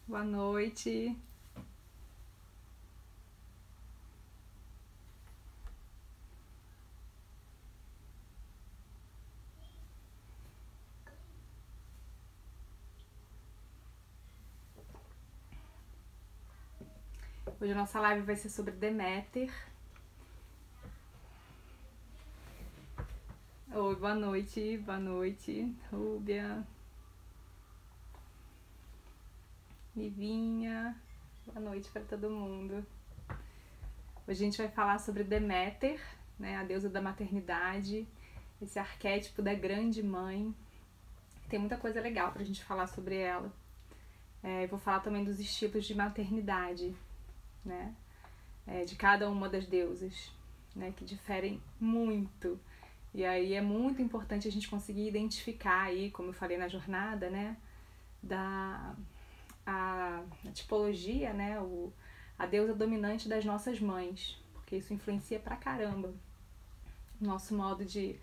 Boa noite. Hoje a nossa live vai ser sobre Deméter. Oi, boa noite, Rúbia, Livinha, boa noite para todo mundo. Hoje a gente vai falar sobre Deméter, né, a deusa da maternidade, esse arquétipo da grande mãe. Tem muita coisa legal pra gente falar sobre ela. Eu vou falar também dos estilos de maternidade, né, de cada uma das deusas, né, que diferem muito. E aí é muito importante a gente conseguir identificar aí, como eu falei na jornada, né, a tipologia, né, a deusa dominante das nossas mães, porque isso influencia pra caramba o nosso modo de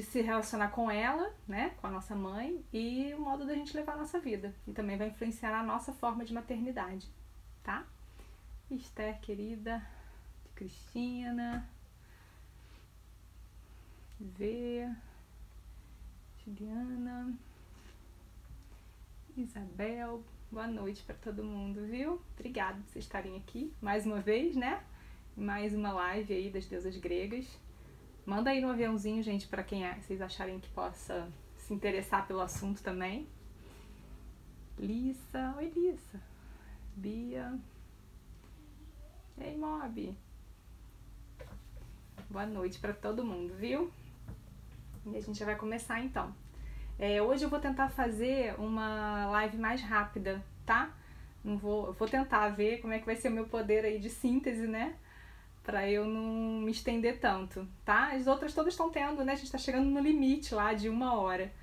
se relacionar com ela, né, com a nossa mãe, e o modo da gente levar a nossa vida. E também vai influenciar na nossa forma de maternidade, tá? Esther, querida, Cristina, Vê, Juliana, Isabel, boa noite para todo mundo, viu? Obrigada por vocês estarem aqui mais uma vez, né? Mais uma live aí das deusas gregas. Manda aí no aviãozinho, gente, para quem vocês acharem que possa se interessar pelo assunto também. Lissa, oi Lissa. Bia. Ei, Mob. Boa noite para todo mundo, viu? E a gente já vai começar então. Hoje eu vou tentar fazer uma live mais rápida, tá? Eu vou tentar ver como é que vai ser o meu poder aí de síntese, né? Pra eu não me estender tanto, tá? As outras todas estão tendo, né? A gente tá chegando no limite lá de 1 hora.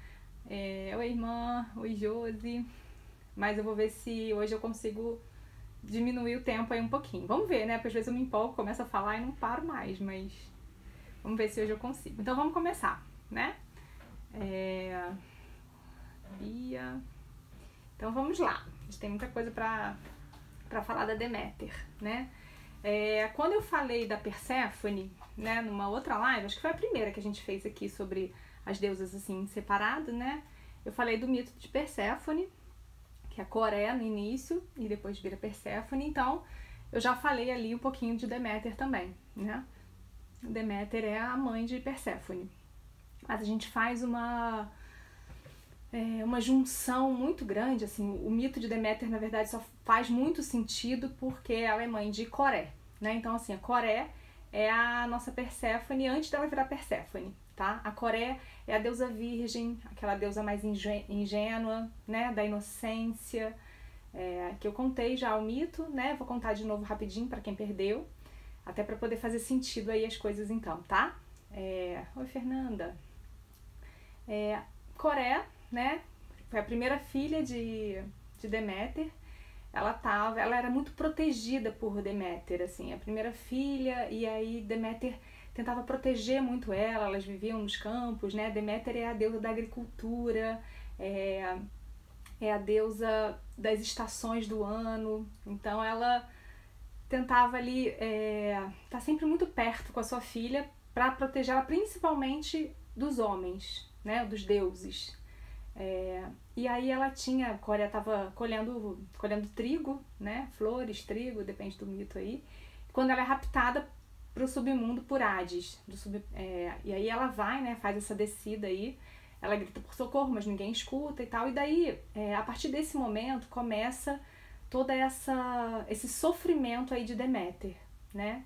Oi, irmã. Oi, Josi. Mas eu vou ver se hoje eu consigo diminuir o tempo aí um pouquinho. Vamos ver, né? Porque às vezes eu me empolgo, começo a falar e não paro mais, mas vamos ver se hoje eu consigo. Então vamos começar, né? Bia. Então vamos lá. A gente tem muita coisa pra falar da Deméter, né? Quando eu falei da Perséfone, né, numa outra live, acho que foi a primeira que a gente fez aqui sobre as deusas assim separado, né? Eu falei do mito de Perséfone, que é Coré no início e depois vira Perséfone. Então eu já falei ali um pouquinho de Deméter também, né? Deméter é a mãe de Perséfone. Mas a gente faz uma junção muito grande, assim, o mito de Deméter, na verdade, só faz muito sentido porque ela é mãe de Coré, né? Então, assim, a Coré é a nossa Perséfone antes dela virar Perséfone, tá? A Coré é a deusa virgem, aquela deusa mais ingênua, né? Da inocência, que eu contei já o mito, né? Vou contar de novo rapidinho para quem perdeu, até para poder fazer sentido aí as coisas então, tá? Oi, Fernanda. Coré, né, foi a primeira filha de Deméter. Ela era muito protegida por Deméter, assim, a primeira filha, e aí Deméter tentava proteger muito ela, elas viviam nos campos, né? Deméter é a deusa da agricultura, é a deusa das estações do ano, então ela tentava ali estar sempre muito perto com a sua filha para protegê-la principalmente dos homens, né, dos deuses. E aí ela tinha, Coré estava colhendo trigo, né, flores, trigo, depende do mito aí, quando ela é raptada para o submundo por Hades. E aí ela vai, né, faz essa descida aí, ela grita por socorro, mas ninguém escuta e tal, e daí, a partir desse momento, começa todo esse sofrimento aí de Deméter, né?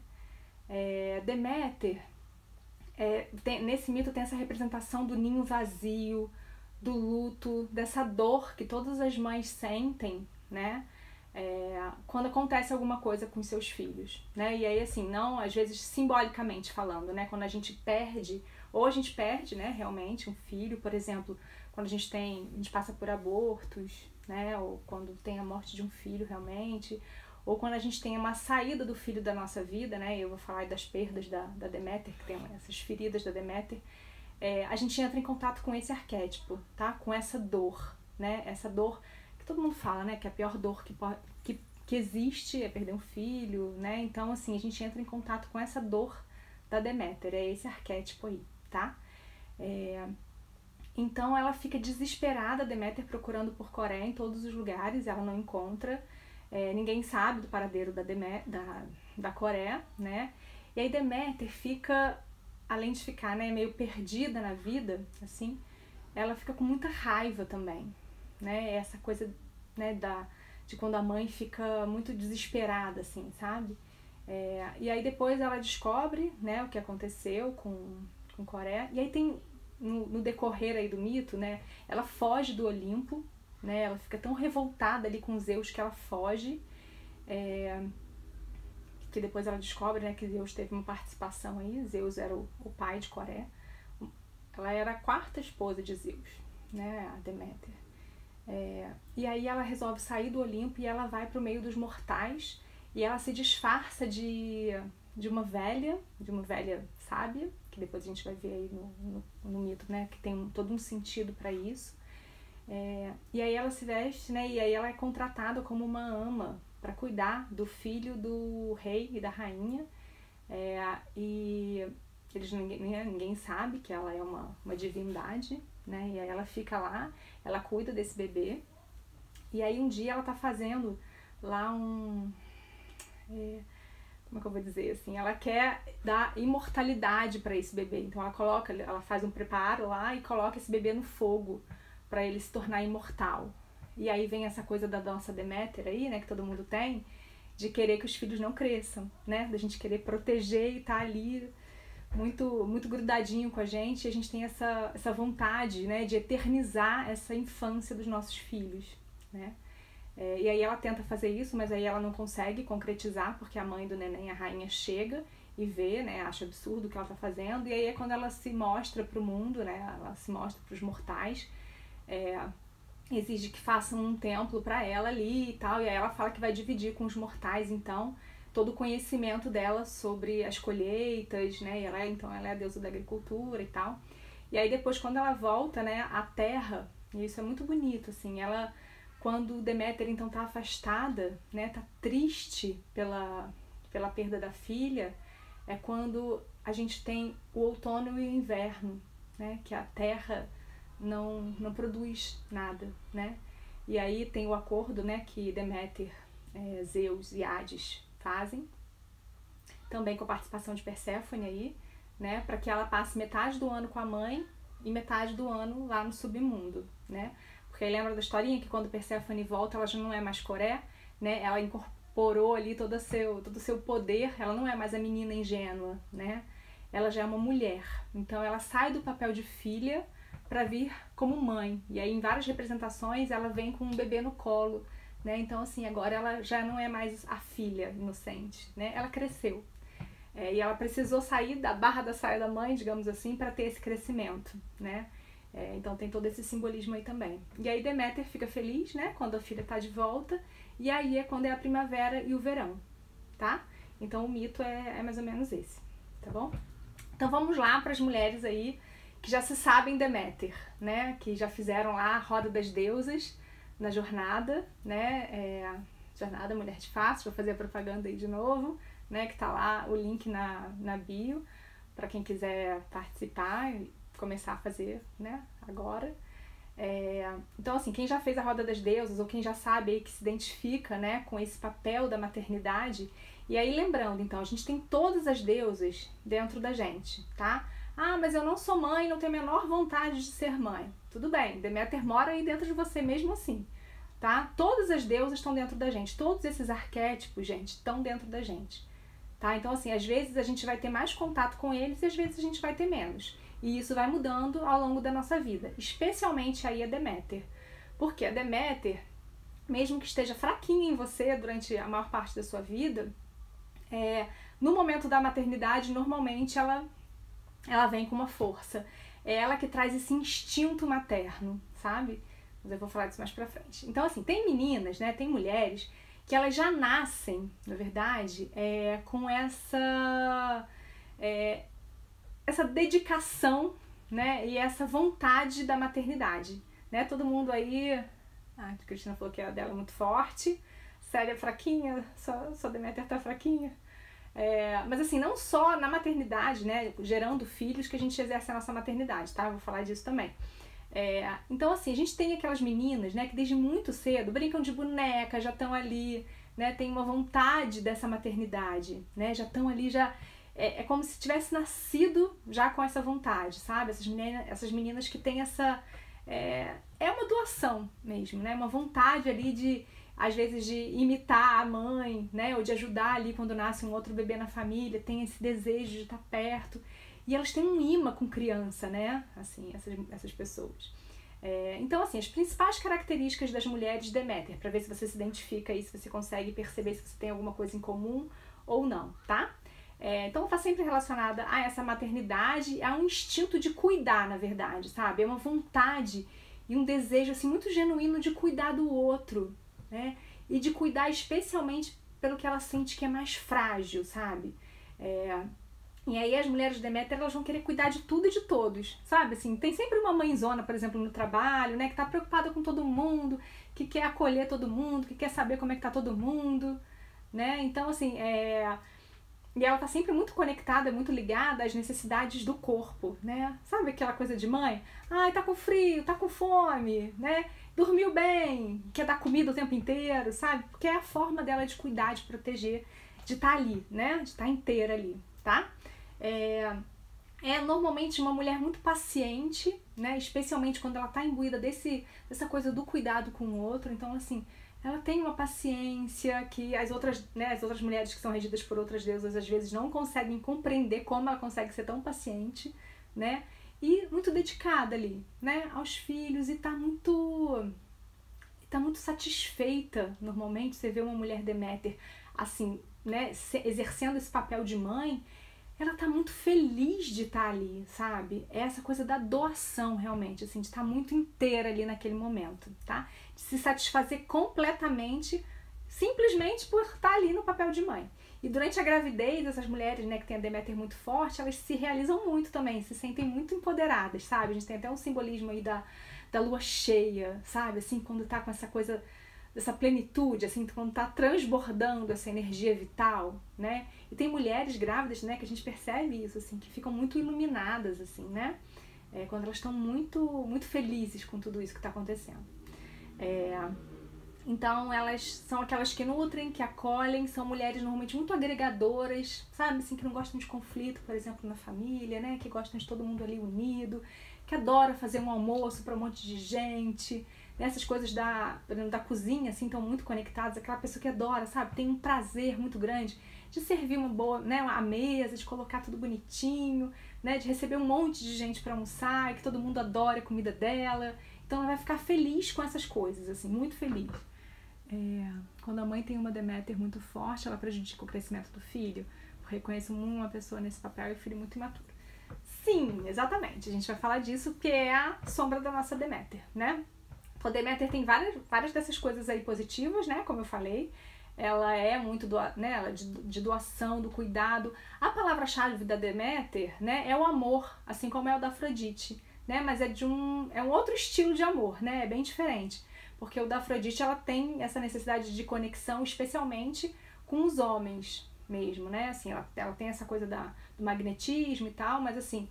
Deméter, nesse mito tem essa representação do ninho vazio, do luto, dessa dor que todas as mães sentem, né? Quando acontece alguma coisa com seus filhos, né? E aí, assim, não, às vezes simbolicamente falando, né? Quando a gente perde, ou a gente perde, né, realmente um filho, por exemplo, quando a gente passa por abortos, né? Ou quando tem a morte de um filho realmente, ou quando a gente tem uma saída do filho da nossa vida, né? Eu vou falar das perdas da Deméter, que tem essas feridas da Deméter. A gente entra em contato com esse arquétipo, tá? Com essa dor, né? Essa dor que todo mundo fala, né, que a pior dor que existe é perder um filho, né? Então, assim, a gente entra em contato com essa dor da Deméter, é esse arquétipo aí, tá? Então ela fica desesperada, Deméter, procurando por Coré em todos os lugares, ela não encontra, ninguém sabe do paradeiro da Coré, né? E aí Deméter fica, além de ficar, né, meio perdida na vida, assim, ela fica com muita raiva também, né? Essa coisa, né, de quando a mãe fica muito desesperada, assim, sabe? E aí depois ela descobre, né, o que aconteceu com Coré, e aí tem, no decorrer aí do mito, né, ela foge do Olimpo, né, ela fica tão revoltada ali com Zeus que ela foge, que depois ela descobre, né, que Zeus teve uma participação aí, Zeus era o pai de Coré, ela era a quarta esposa de Zeus, né, a Deméter. E aí ela resolve sair do Olimpo e ela vai para o meio dos mortais e ela se disfarça de uma velha sábia, que depois a gente vai ver aí no mito, né, que tem todo um sentido para isso. E aí ela se veste, né, e aí ela é contratada como uma ama para cuidar do filho do rei e da rainha, e ninguém sabe que ela é uma divindade, né, e aí ela fica lá, ela cuida desse bebê, e aí um dia ela tá fazendo lá como é que eu vou dizer assim, ela quer dar imortalidade para esse bebê, então ela faz um preparo lá e coloca esse bebê no fogo para ele se tornar imortal. E aí vem essa coisa da dança Deméter aí, né, que todo mundo tem, de querer que os filhos não cresçam, né, da gente querer proteger e tá ali muito, muito grudadinho com a gente tem essa vontade, né, de eternizar essa infância dos nossos filhos, né. E aí ela tenta fazer isso, mas aí ela não consegue concretizar, porque a mãe do neném, a rainha, chega e vê, né, acha absurdo o que ela tá fazendo, e aí é quando ela se mostra pro mundo, né, ela se mostra pros mortais, exige que façam um templo para ela ali e tal, e aí ela fala que vai dividir com os mortais, então, todo o conhecimento dela sobre as colheitas, né, e ela é a deusa da agricultura e tal. E aí depois, quando ela volta, né, à terra, e isso é muito bonito, assim, quando Deméter, então, tá afastada, né, tá triste pela perda da filha, é quando a gente tem o outono e o inverno, né, que a terra não produz nada, né, e aí tem o acordo, né, que Deméter, Zeus e Hades fazem, também com a participação de Perséfone aí, né, para que ela passe metade do ano com a mãe e metade do ano lá no submundo, né, porque aí lembra da historinha que quando Perséfone volta ela já não é mais Coré, né, ela incorporou ali todo o seu poder, ela não é mais a menina ingênua, né, ela já é uma mulher, então ela sai do papel de filha para vir como mãe, e aí em várias representações ela vem com um bebê no colo, né, então assim, agora ela já não é mais a filha inocente, né, ela cresceu, e ela precisou sair da barra da saia da mãe, digamos assim, para ter esse crescimento, né, então tem todo esse simbolismo aí também. E aí Deméter fica feliz, né, quando a filha tá de volta, e aí é quando é a primavera e o verão, tá? Então o mito é mais ou menos esse, tá bom? Então vamos lá para as mulheres aí que já se sabem Deméter, né, que já fizeram lá a Roda das Deusas na jornada, né, jornada Mulher de Fácil, vou fazer a propaganda aí de novo, né, que tá lá o link na bio, para quem quiser participar e começar a fazer, né, agora. Então assim, quem já fez a Roda das Deusas, ou quem já sabe aí que se identifica, né, com esse papel da maternidade, e aí lembrando, então, a gente tem todas as deusas dentro da gente, tá? Ah, mas eu não sou mãe, não tenho a menor vontade de ser mãe. Tudo bem, Deméter mora aí dentro de você mesmo assim, tá? Todas as deusas estão dentro da gente, todos esses arquétipos, gente, estão dentro da gente, tá? Então assim, às vezes a gente vai ter mais contato com eles e às vezes a gente vai ter menos. E isso vai mudando ao longo da nossa vida, especialmente aí a Deméter. Porque a Deméter, mesmo que esteja fraquinha em você durante a maior parte da sua vida, no momento da maternidade, normalmente ela vem com uma força. É ela que traz esse instinto materno, sabe? Mas eu vou falar disso mais pra frente. Então, assim, tem meninas, né, tem mulheres que elas já nascem, na verdade, com essa dedicação, né, e essa vontade da maternidade, né? Todo mundo aí A Cristina falou que a dela é muito forte. Célia é fraquinha, só Deméter tá fraquinha. Mas assim, não só na maternidade, né, gerando filhos, que a gente exerce a nossa maternidade, tá? Eu vou falar disso também. Então assim, a gente tem aquelas meninas, né, que desde muito cedo brincam de boneca, já estão ali, né, tem uma vontade dessa maternidade, né, já estão ali, já é como se tivesse nascido já com essa vontade, sabe? Essas meninas que têm essa... É uma doação mesmo, né? Uma vontade ali de, às vezes, de imitar a mãe, né? Ou de ajudar ali quando nasce um outro bebê na família, tem esse desejo de estar perto. E elas têm um imã com criança, né? Assim, essas pessoas. Então, assim, as principais características das mulheres Deméter, para ver se você se identifica aí, se você consegue perceber se você tem alguma coisa em comum ou não, tá? Então está sempre relacionada a essa maternidade, a um instinto de cuidar, na verdade, sabe? É uma vontade e um desejo assim, muito genuíno de cuidar do outro, né? E de cuidar especialmente pelo que ela sente que é mais frágil, sabe? E aí as mulheres Deméter, elas vão querer cuidar de tudo e de todos, sabe? Assim, tem sempre uma mãezona, por exemplo, no trabalho, né? Que tá preocupada com todo mundo, que quer acolher todo mundo, que quer saber como é que tá todo mundo, né? Então, assim, E ela tá sempre muito conectada, muito ligada às necessidades do corpo, né? Sabe aquela coisa de mãe? Ai, tá com frio, tá com fome, né? Dormiu bem, quer dar comida o tempo inteiro, sabe? Porque é a forma dela de cuidar, de proteger, de estar ali, né? De estar inteira ali, tá? Normalmente uma mulher muito paciente, né? Especialmente quando ela tá imbuída dessa coisa do cuidado com o outro. Então, assim, ela tem uma paciência que as outras mulheres que são regidas por outras deusas às vezes não conseguem compreender como ela consegue ser tão paciente, né? E muito dedicada ali, né? Aos filhos, e tá muito satisfeita. Normalmente você vê uma mulher Deméter assim, né? Exercendo esse papel de mãe, ela tá muito feliz de estar ali, sabe? É essa coisa da doação, realmente, assim, de estar muito inteira ali naquele momento, tá? De se satisfazer completamente, simplesmente por estar ali no papel de mãe. E durante a gravidez, essas mulheres, né, que têm a Deméter muito forte, elas se realizam muito também, se sentem muito empoderadas, sabe? A gente tem até um simbolismo aí da lua cheia, sabe? Assim, quando tá com essa coisa, dessa plenitude, assim, quando tá transbordando essa energia vital, né? E tem mulheres grávidas, né, que a gente percebe isso, assim, que ficam muito iluminadas, assim, né? Quando elas estão muito, muito felizes com tudo isso que está acontecendo. Então, elas são aquelas que nutrem, que acolhem, são mulheres normalmente muito agregadoras, sabe? Assim, que não gostam de conflito, por exemplo, na família, né? Que gostam de todo mundo ali unido, que adora fazer um almoço para um monte de gente. Essas coisas por exemplo, da cozinha, assim, estão muito conectadas. Aquela pessoa que adora, sabe? Tem um prazer muito grande de servir uma boa, né, a mesa, de colocar tudo bonitinho, né, de receber um monte de gente para almoçar, e que todo mundo adora a comida dela. Então ela vai ficar feliz com essas coisas, assim, muito feliz. Quando a mãe tem uma Deméter muito forte, ela prejudica o crescimento do filho. Eu reconheço uma pessoa nesse papel e o filho muito imaturo. Sim, exatamente. A gente vai falar disso porque é a sombra da nossa Deméter, né? A Deméter tem várias dessas coisas aí positivas, né? Como eu falei. Ela é muito de doação, do cuidado. A palavra-chave da Deméter, né, é o amor, assim como é o da Afrodite, né? Mas é um outro estilo de amor, né? É bem diferente. Porque o da Afrodite, ela tem essa necessidade de conexão, especialmente com os homens mesmo, né? Assim, ela tem essa coisa do magnetismo e tal, mas assim,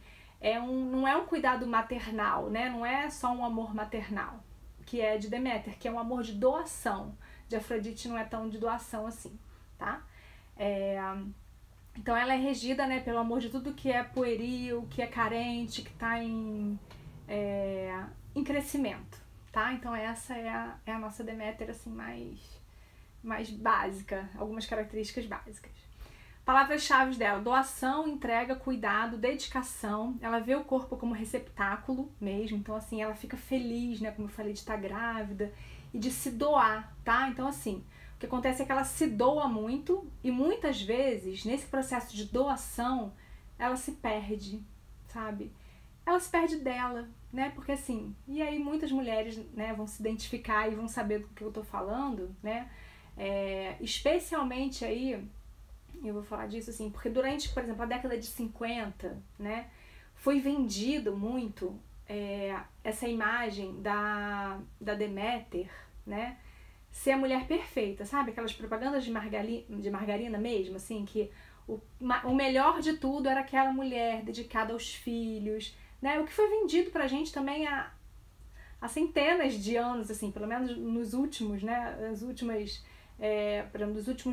não é um cuidado maternal, né? Não é só um amor maternal, que é de Deméter, que é um amor de doação. De Afrodite não é tão de doação assim, tá? Então ela é regida, né, pelo amor de tudo que é pueril, que é carente, que está em crescimento, tá? Então essa é a nossa Deméter, assim, mais básica, algumas características básicas. Palavras-chave dela: doação, entrega, cuidado, dedicação. Ela vê o corpo como receptáculo mesmo, então assim, ela fica feliz, né, como eu falei, de estar grávida e de se doar, tá? Então assim, o que acontece é que ela se doa muito e muitas vezes, nesse processo de doação, ela se perde, sabe? Ela se perde dela, né? Porque assim, e aí muitas mulheres, né, vão se identificar e vão saber do que eu tô falando, né? Especialmente aí, eu vou falar disso assim, porque durante, por exemplo, a década de 50, né, foi vendido muito essa imagem da Deméter, né? Ser a mulher perfeita, sabe? Aquelas propagandas de margarina mesmo, assim, que o melhor de tudo era aquela mulher dedicada aos filhos, né? O que foi vendido pra gente também há centenas de anos, assim, pelo menos nos últimos, né? Nos últimos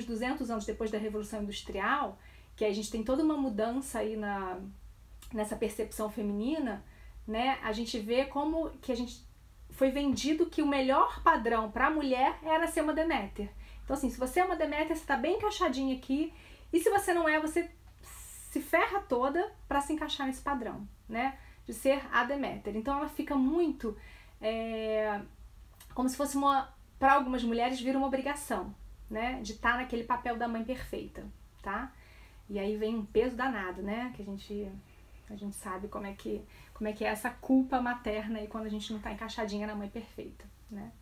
200 anos depois da Revolução Industrial, que a gente tem toda uma mudança aí nessa percepção feminina, né? A gente vê como que a gente foi vendido que o melhor padrão para a mulher era ser uma Deméter. Então, assim, se você é uma Deméter, você está bem encaixadinha aqui, e se você não é, você se ferra toda para se encaixar nesse padrão, né? De ser a Deméter. Então, ela fica muito como se fosse para algumas mulheres vira uma obrigação, né? De estar naquele papel da mãe perfeita, tá? E aí vem um peso danado, né? Que a gente sabe como é que é essa culpa materna aí quando a gente não tá encaixadinha na mãe perfeita, né?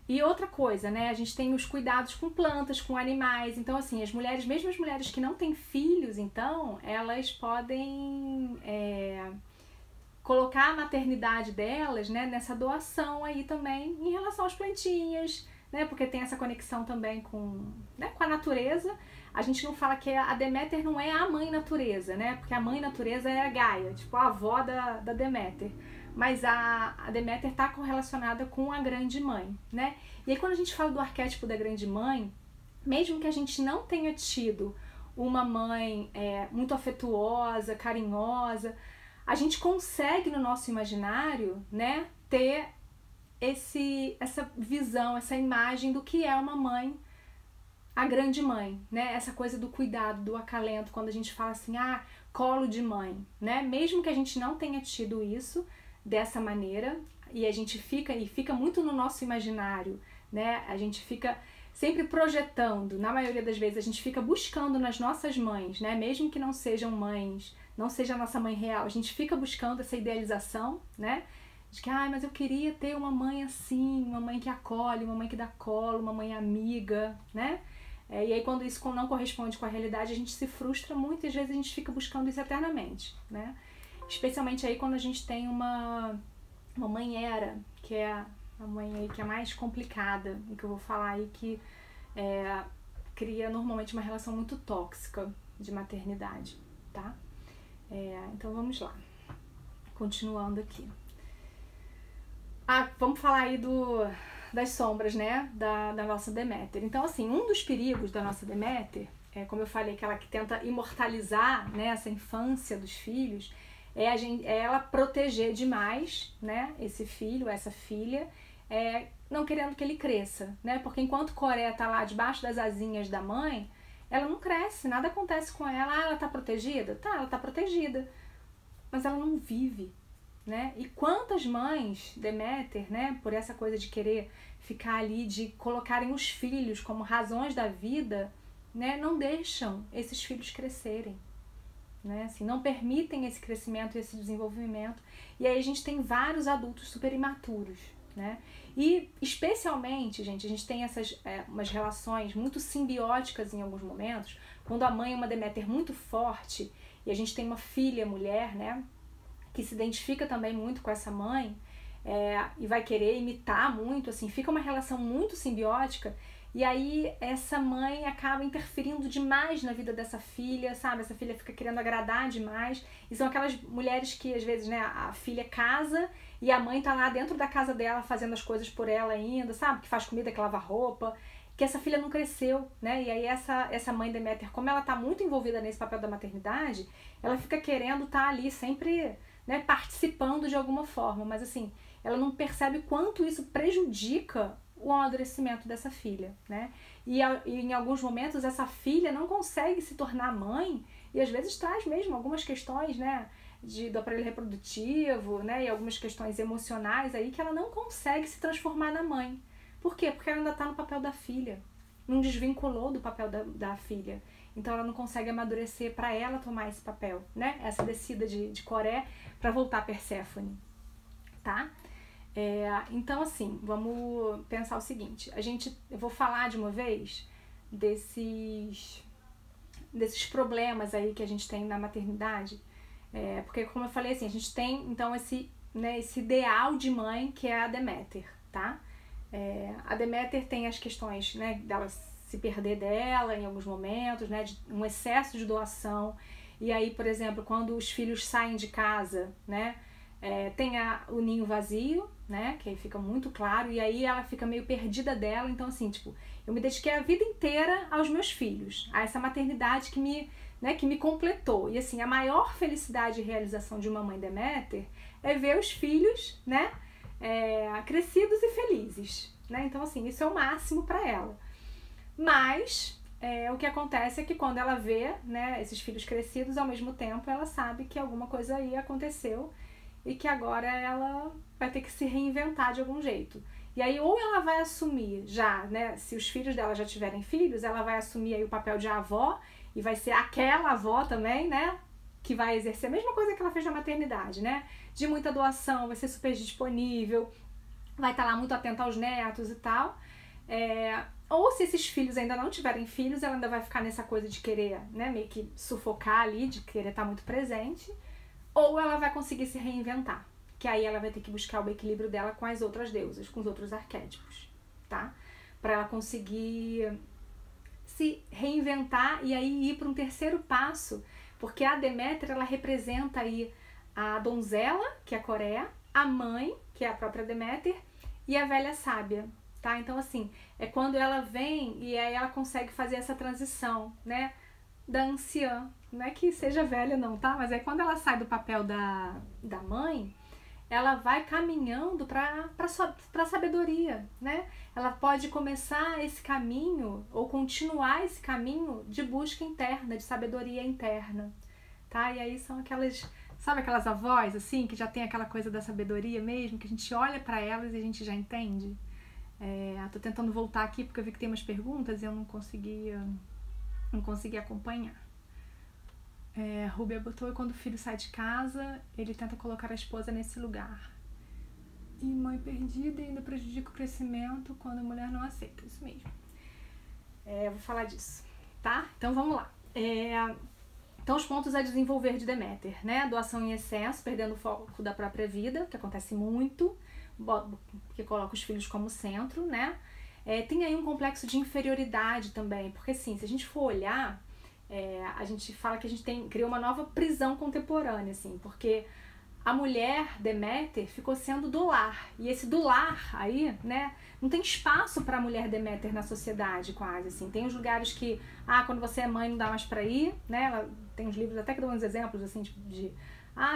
E outra coisa, né? A gente tem os cuidados com plantas, com animais. Então, assim, mesmo as mulheres que não têm filhos, então, elas podem colocar a maternidade delas, né, nessa doação aí também em relação às plantinhas, né? Porque tem essa conexão também com a natureza. A gente não fala que a Deméter não é a mãe natureza, né? Porque a mãe natureza é a Gaia, tipo a avó da Deméter. Mas a Deméter está correlacionada com a grande mãe, né? E aí quando a gente fala do arquétipo da grande mãe, mesmo que a gente não tenha tido uma mãe muito afetuosa, carinhosa, a gente consegue no nosso imaginário, né, ter essa visão, essa imagem do que é uma mãe, a grande mãe, né? Essa coisa do cuidado, do acalento, quando a gente fala assim, colo de mãe, né? Mesmo que a gente não tenha tido isso dessa maneira, e a gente fica muito no nosso imaginário, né? A gente fica sempre projetando, na maioria das vezes a gente fica buscando nas nossas mães, né? Mesmo que não sejam mães, não seja a nossa mãe real, a gente fica buscando essa idealização, né? De que, mas eu queria ter uma mãe assim, uma mãe que acolhe, uma mãe que dá colo, uma mãe amiga, né? E aí quando isso não corresponde com a realidade, a gente se frustra muito e às vezes a gente fica buscando isso eternamente, né? Especialmente aí quando a gente tem uma mãe que é a mãe aí que é mais complicada, e que eu vou falar aí que cria normalmente uma relação muito tóxica de maternidade, tá? Então vamos lá, continuando aqui. Vamos falar aí das sombras, né, da nossa Deméter. Então, assim, um dos perigos da nossa Deméter, como eu falei, aquela que tenta imortalizar, né, essa infância dos filhos, é ela proteger demais, né, esse filho, essa filha, não querendo que ele cresça, né, porque enquanto Coré tá lá debaixo das asinhas da mãe, ela não cresce, nada acontece com ela. Ela tá protegida? Tá, ela tá protegida, mas ela não vive, né? E quantas mães Deméter, né, por essa coisa de querer ficar ali, de colocarem os filhos como razões da vida, né, não deixam esses filhos crescerem, né? Assim, não permitem esse crescimento e esse desenvolvimento. E aí a gente tem vários adultos super imaturos, né? E especialmente, gente, a gente tem umas relações muito simbióticas em alguns momentos, quando a mãe é uma Deméter muito forte e a gente tem uma filha mulher, né, que se identifica também muito com essa mãe e vai querer imitar muito, assim, fica uma relação muito simbiótica. E aí essa mãe acaba interferindo demais na vida dessa filha, sabe? Essa filha fica querendo agradar demais. E são aquelas mulheres que às vezes, né, a filha casa e a mãe tá lá dentro da casa dela fazendo as coisas por ela ainda, sabe? Que faz comida, que lava roupa, que essa filha não cresceu, né? E aí essa mãe Deméter, como ela tá muito envolvida nesse papel da maternidade, ela fica querendo estar ali sempre, né, participando de alguma forma, mas assim, ela não percebe quanto isso prejudica o amadurecimento dessa filha, né? E em alguns momentos essa filha não consegue se tornar mãe e às vezes traz mesmo algumas questões, né, do aparelho reprodutivo, né, e algumas questões emocionais aí que ela não consegue se transformar na mãe. Por quê? Porque ela ainda está no papel da filha, não desvinculou do papel da filha. Então ela não consegue amadurecer para ela tomar esse papel, né? Essa descida de Coré para voltar a Perséfone, tá? Então, assim, vamos pensar o seguinte. Eu vou falar de uma vez desses problemas aí que a gente tem na maternidade, porque, como eu falei, assim, a gente tem, então, esse ideal de mãe que é a Deméter, tá? A Deméter tem as questões, né, dela se perder dela em alguns momentos, né, de um excesso de doação. E aí, por exemplo, quando os filhos saem de casa, né, tem o ninho vazio, né, que aí fica muito claro, e aí ela fica meio perdida dela. Então, assim, tipo, eu me dediquei a vida inteira aos meus filhos, a essa maternidade que me completou. E assim, a maior felicidade e realização de uma mãe Deméter é ver os filhos, né, crescidos e felizes, né? Então, assim, isso é o máximo para ela. Mas o que acontece é que quando ela vê, né, esses filhos crescidos, ao mesmo tempo ela sabe que alguma coisa aí aconteceu e que agora ela vai ter que se reinventar de algum jeito. E aí ou ela vai assumir já, né, se os filhos dela já tiverem filhos, ela vai assumir aí o papel de avó e vai ser aquela avó também, né, que vai exercer a mesma coisa que ela fez na maternidade, né, de muita doação, vai ser super disponível, vai estar lá muito atenta aos netos e tal. Ou se esses filhos ainda não tiverem filhos, ela ainda vai ficar nessa coisa de querer, né, meio que sufocar ali, de querer estar muito presente, ou ela vai conseguir se reinventar, que aí ela vai ter que buscar o equilíbrio dela com as outras deusas, com os outros arquétipos, tá? Para ela conseguir se reinventar e aí ir para um terceiro passo, porque a Deméter, ela representa aí a donzela, que é a Coreia, a mãe, que é a própria Deméter, e a velha sábia, tá? Então, assim, é quando ela vem e aí ela consegue fazer essa transição, né, da anciã. Não é que seja velha não, tá? Mas é quando ela sai do papel da mãe, ela vai caminhando para a sabedoria, né? Ela pode começar esse caminho ou continuar esse caminho de busca interna, de sabedoria interna, tá? E aí são aquelas, sabe aquelas avós, assim, que já tem aquela coisa da sabedoria mesmo, que a gente olha para elas e a gente já entende. Tô tentando voltar aqui porque eu vi que tem umas perguntas e eu não consegui acompanhar. Rúbia botou: e quando o filho sai de casa, ele tenta colocar a esposa nesse lugar. E mãe perdida e ainda prejudica o crescimento quando a mulher não aceita. Isso mesmo. Vou falar disso, tá? Então vamos lá. Então os pontos a desenvolver de Deméter, né? Doação em excesso, perdendo o foco da própria vida, que acontece muito, que coloca os filhos como centro, né? Tem aí um complexo de inferioridade também, porque assim, se a gente for olhar, a gente fala que a gente criou uma nova prisão contemporânea, assim, porque a mulher Deméter ficou sendo do lar, e esse do lar aí, né, não tem espaço para a mulher Deméter na sociedade quase, assim. Tem os lugares que, quando você é mãe não dá mais para ir, né, ela tem uns livros até que dão uns exemplos, assim, tipo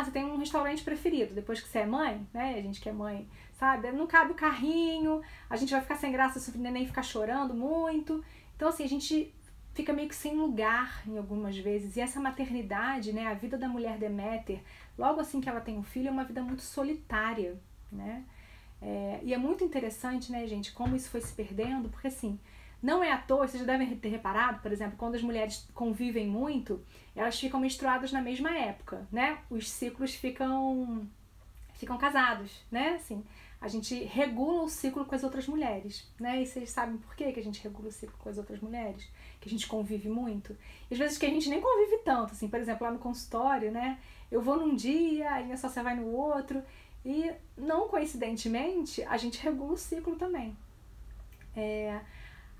você tem um restaurante preferido, depois que você é mãe, né, a gente que é mãe, sabe, não cabe o carrinho, a gente vai ficar sem graça se o neném ficar chorando muito. Então, assim, a gente fica meio que sem lugar em algumas vezes, e essa maternidade, né, a vida da mulher Deméter, logo assim que ela tem um filho, é uma vida muito solitária, né, e é muito interessante, né, gente, como isso foi se perdendo, porque assim, não é à toa, vocês já devem ter reparado, por exemplo, quando as mulheres convivem muito, elas ficam menstruadas na mesma época, né, os ciclos ficam casados, né, assim, a gente regula o ciclo com as outras mulheres, né, e vocês sabem por que a gente regula o ciclo com as outras mulheres? Que a gente convive muito, e às vezes que a gente nem convive tanto, assim, por exemplo, lá no consultório, né, eu vou num dia, a minha sócia vai no outro, e não coincidentemente, a gente regula o ciclo também.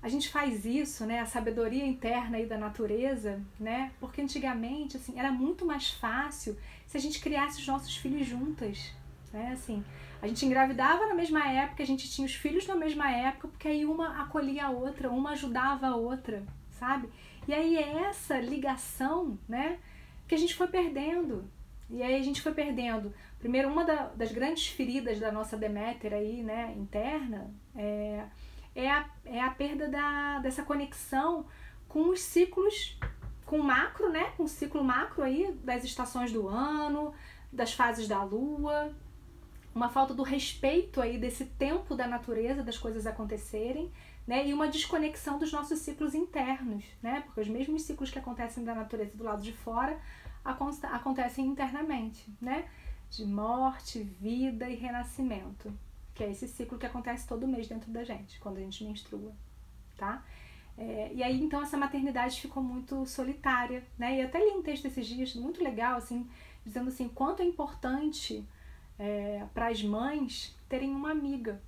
A gente faz isso, né, a sabedoria interna aí da natureza, né, porque antigamente, assim, era muito mais fácil se a gente criasse os nossos filhos juntas, né, assim, a gente engravidava na mesma época, a gente tinha os filhos na mesma época, porque aí uma acolhia a outra, uma ajudava a outra, sabe? E aí é essa ligação, né, que a gente foi perdendo. E aí a gente foi perdendo. Primeiro, uma das grandes feridas da nossa Deméter aí, né, interna, é a perda dessa conexão com os ciclos, com o macro, né, com o ciclo macro aí, das estações do ano, das fases da lua, uma falta do respeito aí desse tempo da natureza, das coisas acontecerem, né, e uma desconexão dos nossos ciclos internos, né, porque os mesmos ciclos que acontecem da natureza do lado de fora acontecem internamente, né, de morte, vida e renascimento, que é esse ciclo que acontece todo mês dentro da gente, quando a gente menstrua, tá? E aí, então, essa maternidade ficou muito solitária, né, e eu até li um texto esses dias, muito legal, assim, dizendo assim, quanto é importante para as mães terem uma amiga,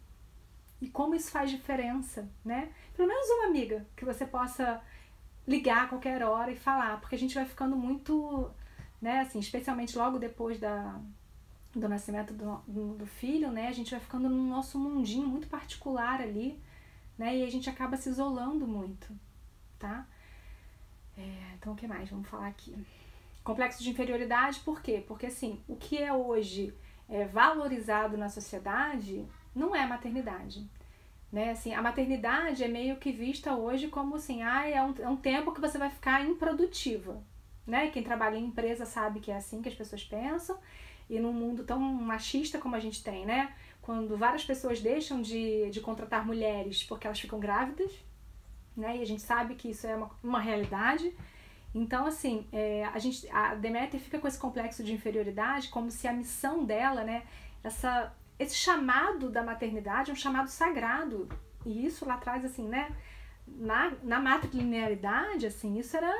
e como isso faz diferença, né? Pelo menos uma amiga que você possa ligar a qualquer hora e falar, porque a gente vai ficando muito, né, assim, especialmente logo depois do nascimento do filho, né, a gente vai ficando no nosso mundinho muito particular ali, né, e a gente acaba se isolando muito, tá? Então, o que mais? Vamos falar aqui. Complexo de inferioridade, por quê? Porque, assim, o que é hoje valorizado na sociedade não é a maternidade, né? Assim, a maternidade é meio que vista hoje como assim, é um tempo que você vai ficar improdutiva, né? Quem trabalha em empresa sabe que é assim que as pessoas pensam, e num mundo tão machista como a gente tem, né? Quando várias pessoas deixam de contratar mulheres porque elas ficam grávidas, né? E a gente sabe que isso é uma realidade. Então, assim, a Deméter fica com esse complexo de inferioridade como se a missão dela, né? Esse chamado da maternidade é um chamado sagrado. E isso lá atrás, assim, né? Na matrilinearidade, assim, isso era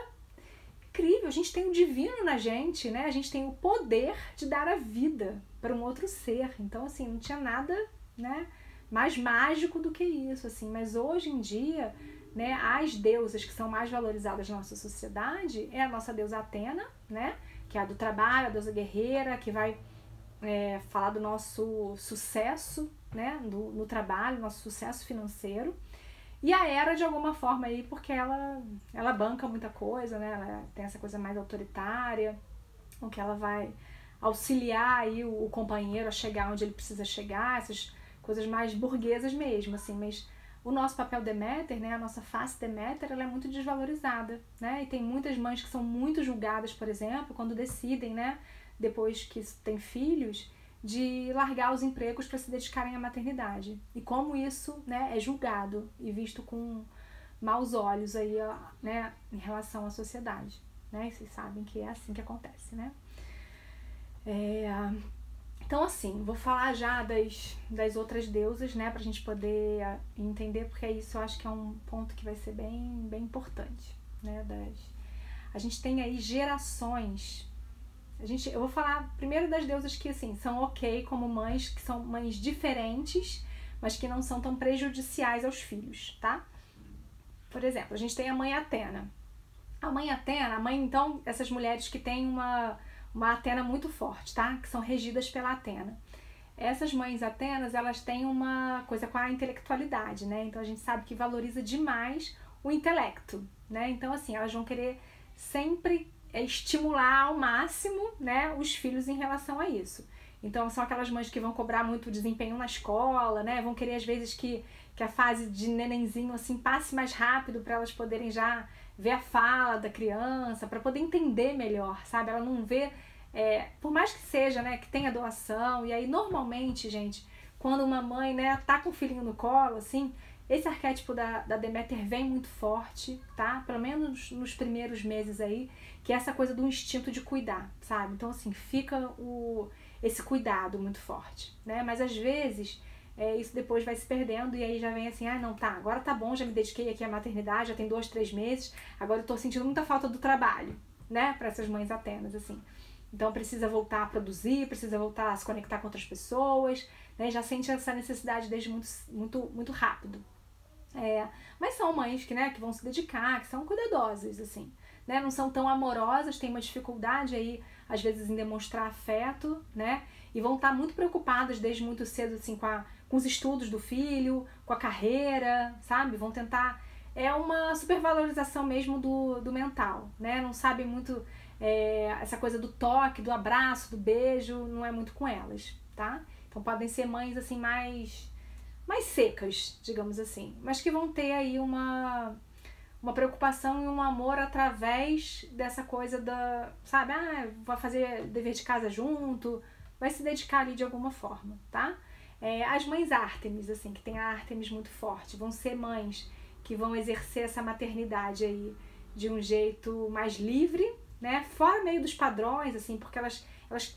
incrível. A gente tem o divino na gente, né? A gente tem o poder de dar a vida para um outro ser. Então, assim, não tinha nada, né, mais mágico do que isso, assim. Mas hoje em dia, né, as deusas que são mais valorizadas na nossa sociedade é a nossa deusa Atena, né? Que é a do trabalho, a deusa guerreira, que vai falar do nosso sucesso, né, no trabalho, nosso sucesso financeiro. E a Hera, de alguma forma, aí, porque ela banca muita coisa, né, ela tem essa coisa mais autoritária, com que ela vai auxiliar aí o companheiro a chegar onde ele precisa chegar, essas coisas mais burguesas mesmo, assim, mas o nosso papel Deméter, né, a nossa face Deméter, ela é muito desvalorizada, né, e tem muitas mães que são muito julgadas, por exemplo, quando decidem, né, depois que tem filhos, de largar os empregos para se dedicarem à maternidade. E como isso, né, é julgado e visto com maus olhos aí, né, em relação à sociedade. Né? E vocês sabem que é assim que acontece, né? Então, assim, vou falar já das outras deusas, né, pra gente poder entender, porque isso eu acho que é um ponto que vai ser bem, bem importante, né? A gente tem aí gerações. Eu vou falar primeiro das deusas que, assim, são ok como mães, que são mães diferentes, mas que não são tão prejudiciais aos filhos, tá? Por exemplo, a gente tem a mãe Atena. A mãe Atena, então, essas mulheres que têm uma Atena muito forte, tá? Que são regidas pela Atena. Essas mães Atenas, elas têm uma coisa com a intelectualidade, né? Então a gente sabe que valoriza demais o intelecto, né? Então, assim, elas vão querer sempre estimular ao máximo, né, os filhos em relação a isso. Então são aquelas mães que vão cobrar muito desempenho na escola, né, vão querer às vezes que a fase de nenenzinho assim passe mais rápido para elas poderem já ver a fala da criança, para poder entender melhor, sabe? Ela não vê, por mais que seja, né, que tenha doação, e aí normalmente, gente, quando uma mãe, né, tá com o filhinho no colo, assim, esse arquétipo da Deméter vem muito forte, tá? Pelo menos nos primeiros meses aí, que é essa coisa do instinto de cuidar, sabe? Então, assim, fica esse cuidado muito forte, né? Mas às vezes isso depois vai se perdendo e aí já vem assim, não, tá, agora tá bom, já me dediquei aqui à maternidade, já tem 2, 3 meses, agora eu tô sentindo muita falta do trabalho, né? Para essas mães Atenas, assim. Então precisa voltar a produzir, precisa voltar a se conectar com outras pessoas, né? Já sente essa necessidade desde muito rápido. Mas são mães que, né, que vão se dedicar, que são cuidadosas, assim, né, não são tão amorosas, têm uma dificuldade aí, às vezes, em demonstrar afeto, né, e vão estar muito preocupadas desde muito cedo, assim, com os estudos do filho, com a carreira, sabe, vão tentar, uma supervalorização mesmo do mental, né, não sabem muito, essa coisa do toque, do abraço, do beijo, não é muito com elas, tá, então podem ser mães, assim, mais secas, digamos assim, mas que vão ter aí uma preocupação e um amor através dessa coisa sabe, vai fazer dever de casa junto, vai se dedicar ali de alguma forma, tá? As mães Ártemis, assim, que tem a Ártemis muito forte, vão ser mães que vão exercer essa maternidade aí de um jeito mais livre, né? Fora meio dos padrões, assim, porque elas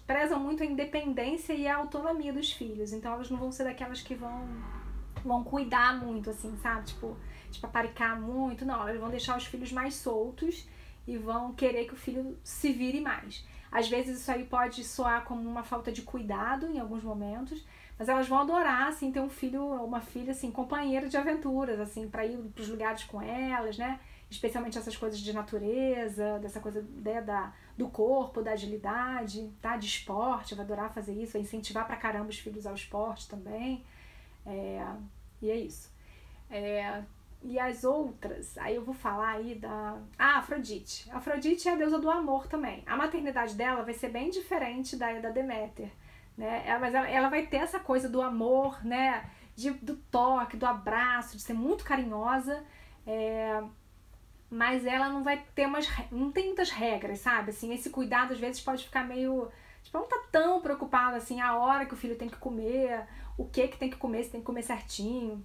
prezam muito a independência e a autonomia dos filhos, então elas não vão ser daquelas que vão cuidar muito, assim, sabe? Tipo, paparicar muito. Não, elas vão deixar os filhos mais soltos e vão querer que o filho se vire mais. Às vezes isso aí pode soar como uma falta de cuidado em alguns momentos, Mas elas vão adorar, assim, ter um filho ou uma filha, assim, companheira de aventuras, assim, para ir pros lugares com elas, né? Especialmente essas coisas de natureza, dessa coisa, né, do corpo, da agilidade, tá? De esporte, vai adorar fazer isso, vai incentivar pra caramba os filhos ao esporte também. E é isso. E as outras, aí eu vou falar aí da... Afrodite. Afrodite é a deusa do amor também. A maternidade dela vai ser bem diferente da Deméter, né? Mas ela vai ter essa coisa do amor, né? Do toque, do abraço, de ser muito carinhosa, mas ela não vai ter não tem muitas regras, sabe? Assim, esse cuidado às vezes pode ficar meio... Tipo, ela não tá tão preocupada, assim, a hora que o filho tem que comer, o que tem que comer, se tem que comer certinho.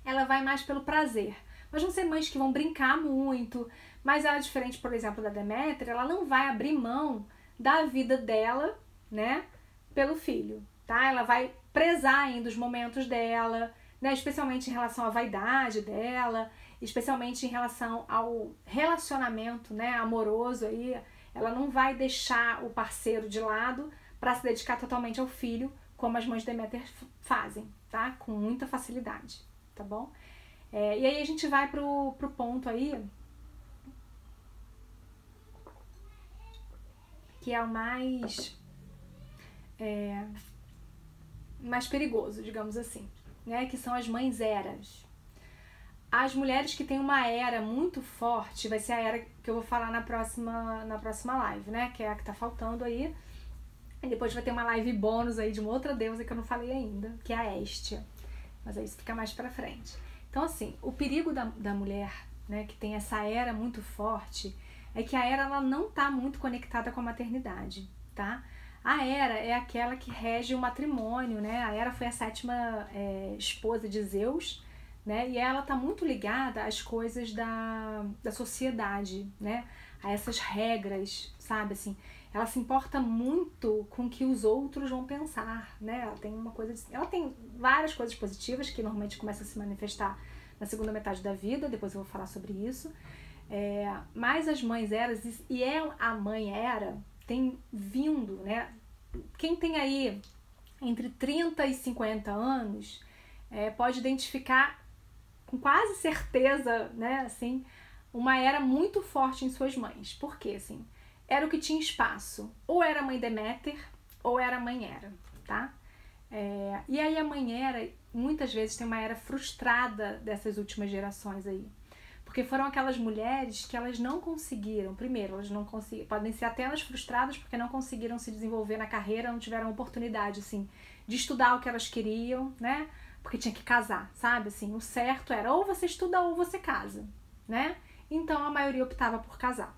Ela vai mais pelo prazer. Mas vão ser mães que vão brincar muito, mas ela é diferente, por exemplo, da Deméter, ela não vai abrir mão da vida dela, né, pelo filho, tá? Ela vai prezar ainda os momentos dela, né, especialmente em relação à vaidade dela, especialmente em relação ao relacionamento, né, amoroso aí. Ela não vai deixar o parceiro de lado para se dedicar totalmente ao filho, como as mães de Deméter fazem, tá? Com muita facilidade. Tá bom? E aí a gente vai pro ponto aí que é o mais perigoso, digamos assim, né? Que são as mães eras. As mulheres que têm uma era muito forte, vai ser a era que eu vou falar na próxima live, né? Que é a que tá faltando aí. E depois vai ter uma live bônus aí de uma outra deusa que eu não falei ainda, que é a Hestia. Mas aí isso fica mais pra frente. Então, assim, o perigo da mulher, né, que tem essa era muito forte, é que a era ela não tá muito conectada com a maternidade, tá? A Hera é aquela que rege o matrimônio, né? A Hera foi a 7ª esposa de Zeus, né? E ela tá muito ligada às coisas da sociedade, né? A essas regras, sabe, assim. Ela se importa muito com o que os outros vão pensar, né? Ela tem várias coisas positivas que normalmente começam a se manifestar na segunda metade da vida, depois eu vou falar sobre isso. Mas as mães eras, e a mãe Hera tem vindo, né? Quem tem aí entre 30 e 50 anos pode identificar com quase certeza, né? Assim, uma era muito forte em suas mães. Por quê, assim? Era o que tinha espaço. Ou era a mãe Deméter, ou era a mãe Hera, tá? E aí a mãe Hera, muitas vezes, tem uma era frustrada dessas últimas gerações aí. Porque foram aquelas mulheres que elas não conseguiram, primeiro, elas não conseguiram, podem ser até elas frustradas porque não conseguiram se desenvolver na carreira, não tiveram oportunidade, assim, de estudar o que elas queriam, né? Porque tinha que casar, sabe? Assim, o certo era ou você estuda ou você casa, né? Então a maioria optava por casar.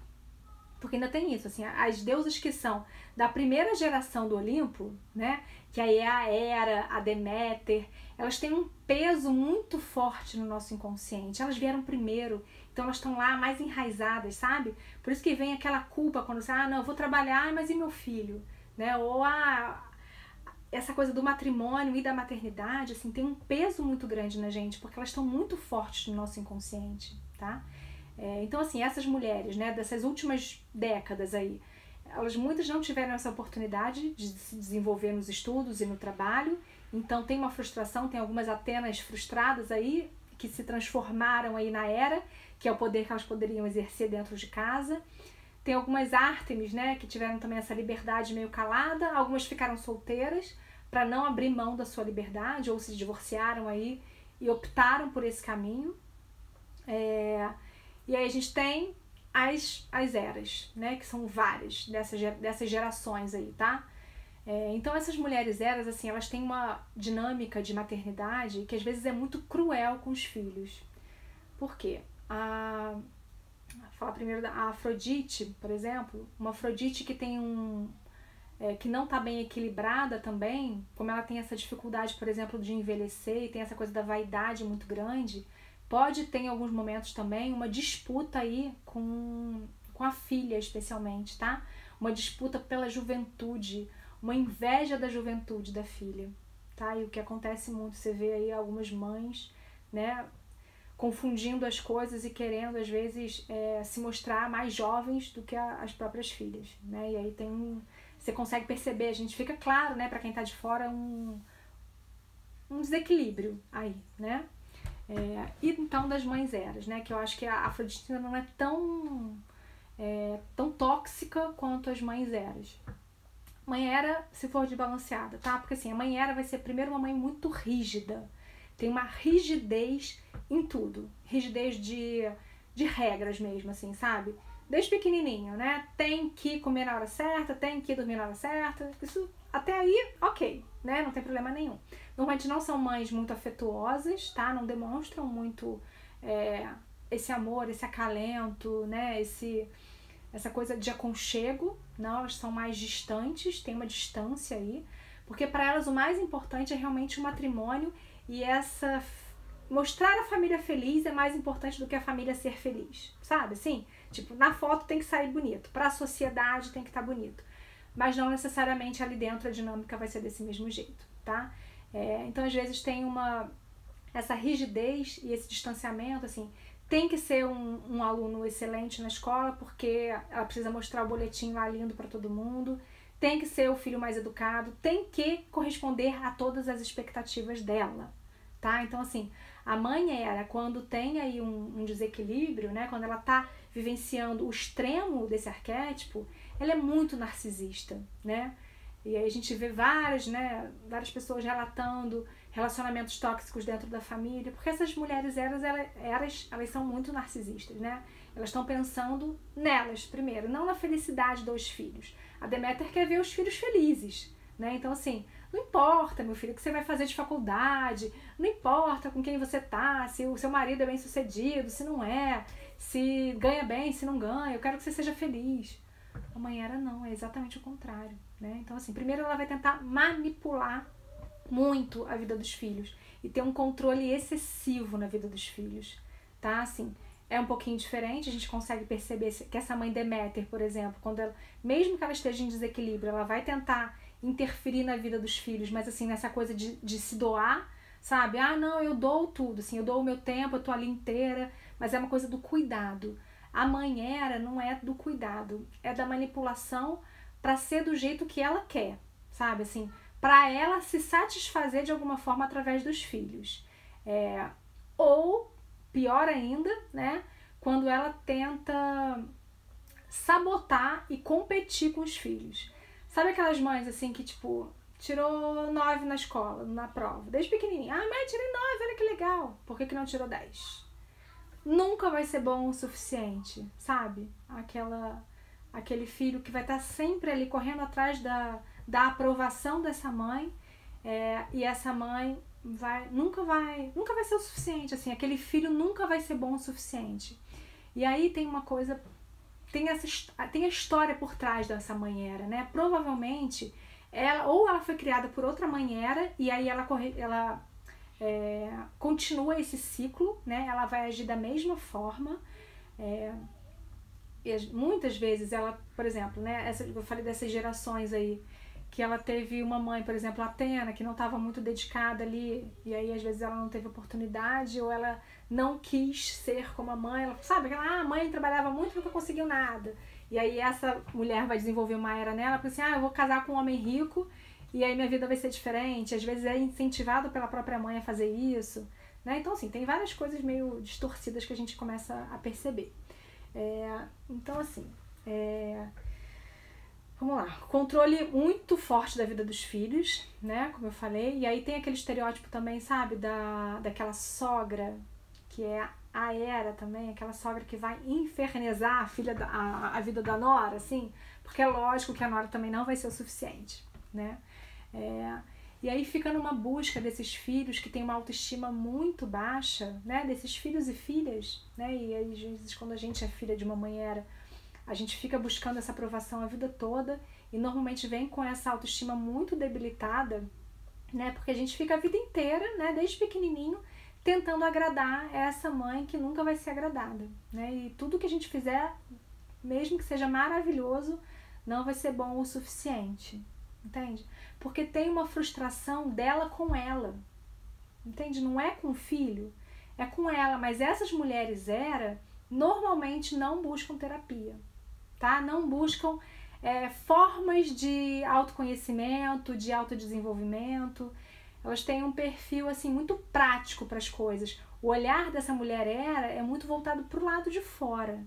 Porque ainda tem isso, assim, as deusas que são da primeira geração do Olimpo, né, que aí é a Hera, a Deméter, elas têm um peso muito forte no nosso inconsciente. Elas vieram primeiro, então elas estão lá mais enraizadas, sabe? Por isso que vem aquela culpa quando você, não, eu vou trabalhar, mas e meu filho? Né? Ou essa coisa do matrimônio e da maternidade, assim, tem um peso muito grande na gente, porque elas estão muito fortes no nosso inconsciente, tá? Então, assim, essas mulheres, né, dessas últimas décadas aí, elas muitas não tiveram essa oportunidade de se desenvolver nos estudos e no trabalho, então tem uma frustração, tem algumas Atenas frustradas aí, que se transformaram aí na Hera, que é o poder que elas poderiam exercer dentro de casa. Tem algumas Ártemis, né, que tiveram também essa liberdade meio calada, algumas ficaram solteiras para não abrir mão da sua liberdade, ou se divorciaram aí e optaram por esse caminho. E aí a gente tem as eras, né, que são várias dessas gerações aí, tá? Então essas mulheres eras, assim, elas têm uma dinâmica de maternidade que às vezes é muito cruel com os filhos. Por quê? Vou falar primeiro da Afrodite, por exemplo, uma Afrodite que tem que não está bem equilibrada também, como ela tem essa dificuldade, por exemplo, de envelhecer e tem essa coisa da vaidade muito grande, pode ter em alguns momentos também uma disputa aí com a filha, especialmente, tá? Uma disputa pela juventude, uma inveja da juventude da filha, tá? E o que acontece muito, você vê aí algumas mães, né, confundindo as coisas e querendo, às vezes, se mostrar mais jovens do que as próprias filhas, né? E aí você consegue perceber, a gente fica claro, né, pra quem tá de fora, um desequilíbrio aí, né? E então das mães eras, né? Que eu acho que a Afrodistina não é tão tóxica quanto as mães eras. Mãe era, se for desbalanceada, tá? Porque assim, a mãe era vai ser primeiro uma mãe muito rígida. Tem uma rigidez em tudo. Rigidez de regras mesmo, assim, sabe? Desde pequenininho, né? Tem que comer na hora certa, tem que dormir na hora certa. Isso, até aí, ok, né? Não tem problema nenhum. Normalmente não são mães muito afetuosas, tá? Não demonstram muito esse amor, esse acalento, né? Essa coisa de aconchego. Não, elas são mais distantes, tem uma distância aí. Porque para elas o mais importante é realmente o matrimônio e mostrar a família feliz é mais importante do que a família ser feliz, sabe? Assim, tipo, na foto tem que sair bonito, para a sociedade tem que estar bonito, mas não necessariamente ali dentro a dinâmica vai ser desse mesmo jeito, tá? Então, às vezes tem essa rigidez e esse distanciamento, assim, tem que ser um aluno excelente na escola porque ela precisa mostrar o boletim lá lindo para todo mundo, tem que ser o filho mais educado, tem que corresponder a todas as expectativas dela, tá? Então, assim, a mãe era quando tem aí um desequilíbrio, né? Quando ela tá vivenciando o extremo desse arquétipo, ela é muito narcisista, né? E aí a gente vê várias pessoas relatando relacionamentos tóxicos dentro da família, porque essas mulheres elas são muito narcisistas, né? Elas estão pensando nelas primeiro, não na felicidade dos filhos. A Deméter quer ver os filhos felizes, né? Então, assim, não importa, meu filho, o que você vai fazer de faculdade, não importa com quem você tá, se o seu marido é bem sucedido, se não é, se ganha bem, se não ganha, eu quero que você seja feliz. A mãe era não, é exatamente o contrário, né? Então, assim, primeiro ela vai tentar manipular muito a vida dos filhos e ter um controle excessivo na vida dos filhos, tá? Assim, é um pouquinho diferente, a gente consegue perceber que essa mãe Deméter, por exemplo, mesmo que ela esteja em desequilíbrio, ela vai tentar interferir na vida dos filhos, mas assim, nessa coisa de se doar, sabe? Ah, não, eu dou tudo, assim, eu dou o meu tempo, eu tô ali inteira, mas é uma coisa do cuidado. A mãe não é do cuidado, é da manipulação para ser do jeito que ela quer, sabe? Assim, para ela se satisfazer de alguma forma através dos filhos. Ou, pior ainda, né? Quando ela tenta sabotar e competir com os filhos. Sabe aquelas mães assim que, tipo, tirou 9 na escola, na prova, desde pequenininha. Ah, mãe, tirei 9, olha que legal. Por que não tirou 10? Nunca vai ser bom o suficiente, sabe? Aquele filho que vai estar sempre ali correndo atrás da aprovação dessa mãe, e essa mãe nunca vai ser o suficiente, assim, aquele filho nunca vai ser bom o suficiente. E aí tem uma coisa, tem a história por trás dessa mãe era, né? Provavelmente ela foi criada por outra mãe era, e aí ela continua esse ciclo, né? Ela vai agir da mesma forma. E muitas vezes ela, por exemplo, né? Eu falei dessas gerações aí, que ela teve uma mãe, por exemplo, Atena, que não estava muito dedicada ali, e aí às vezes ela não teve oportunidade, ou ela não quis ser como a mãe, ela, sabe, a mãe trabalhava muito e nunca conseguiu nada. E aí essa mulher vai desenvolver uma era nela, porque assim, eu vou casar com um homem rico, e aí minha vida vai ser diferente. Às vezes é incentivado pela própria mãe a fazer isso, né? Então, assim, tem várias coisas meio distorcidas que a gente começa a perceber. Então, assim, vamos lá. Controle muito forte da vida dos filhos, né? Como eu falei. E aí tem aquele estereótipo também, sabe? Daquela sogra, que é a Hera também, aquela sogra que vai infernizar a vida da nora, assim. Porque é lógico que a nora também não vai ser o suficiente, né? E aí fica numa busca desses filhos que tem uma autoestima muito baixa, né? Desses filhos e filhas, né? E aí, às vezes, quando a gente é filha de uma mãe era, a gente fica buscando essa aprovação a vida toda e normalmente vem com essa autoestima muito debilitada, né? Porque a gente fica a vida inteira, né? Desde pequenininho, tentando agradar essa mãe que nunca vai ser agradada, né? E tudo que a gente fizer, mesmo que seja maravilhoso, não vai ser bom o suficiente, entende? Porque tem uma frustração dela com ela, entende? Não é com o filho, é com ela. Mas essas mulheres normalmente não buscam terapia, tá? Não buscam formas de autoconhecimento, de autodesenvolvimento. elas têm um perfil assim muito prático para as coisas. O olhar dessa mulher é muito voltado para o lado de fora.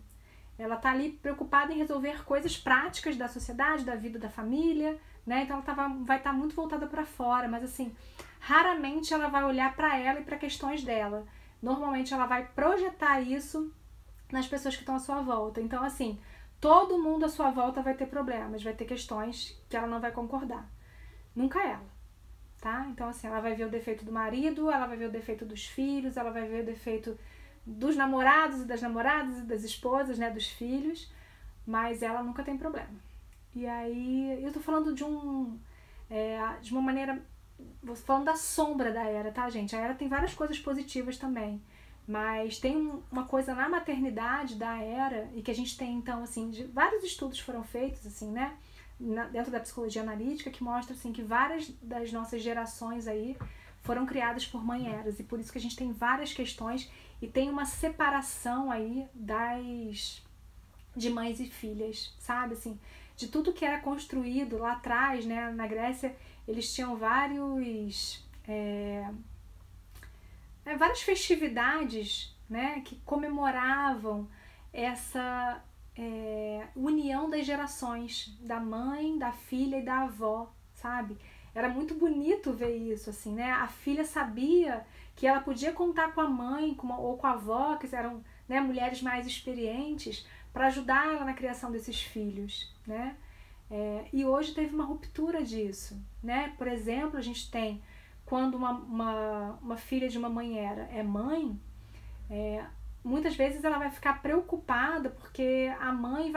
Ela tá ali preocupada em resolver coisas práticas da sociedade, da vida da família, né? Então ela vai estar muito voltada para fora, mas assim, raramente ela vai olhar para ela e para questões dela. Normalmente ela vai projetar isso nas pessoas que estão à sua volta. Então assim, todo mundo à sua volta vai ter problemas, vai ter questões que ela não vai concordar. Nunca ela, tá? Então assim, ela vai ver o defeito do marido, ela vai ver o defeito dos filhos, ela vai ver o defeito dos namorados e das namoradas e das esposas, né, dos filhos, mas ela nunca tem problema. E aí, eu tô falando de uma maneira, vou falando da sombra da Hera, tá, gente? A Hera tem várias coisas positivas também, mas tem uma coisa na maternidade da Hera, e que a gente tem, então, assim, vários estudos foram feitos, assim, né, dentro da psicologia analítica, que mostra, assim, que várias das nossas gerações aí foram criadas por mãe Heras, e por isso que a gente tem várias questões e tem uma separação aí de mães e filhas, sabe, assim, de tudo que era construído lá atrás, né, na Grécia, eles tinham várias festividades, né, que comemoravam essa união das gerações, da mãe, da filha e da avó, sabe? Era muito bonito ver isso, assim, né? A filha sabia que ela podia contar com a mãe ou com a avó, que eram, né, mulheres mais experientes, para ajudar ela na criação desses filhos, né? E hoje teve uma ruptura disso, né? Por exemplo, a gente tem, quando uma filha de uma mãe é mãe, muitas vezes ela vai ficar preocupada porque a mãe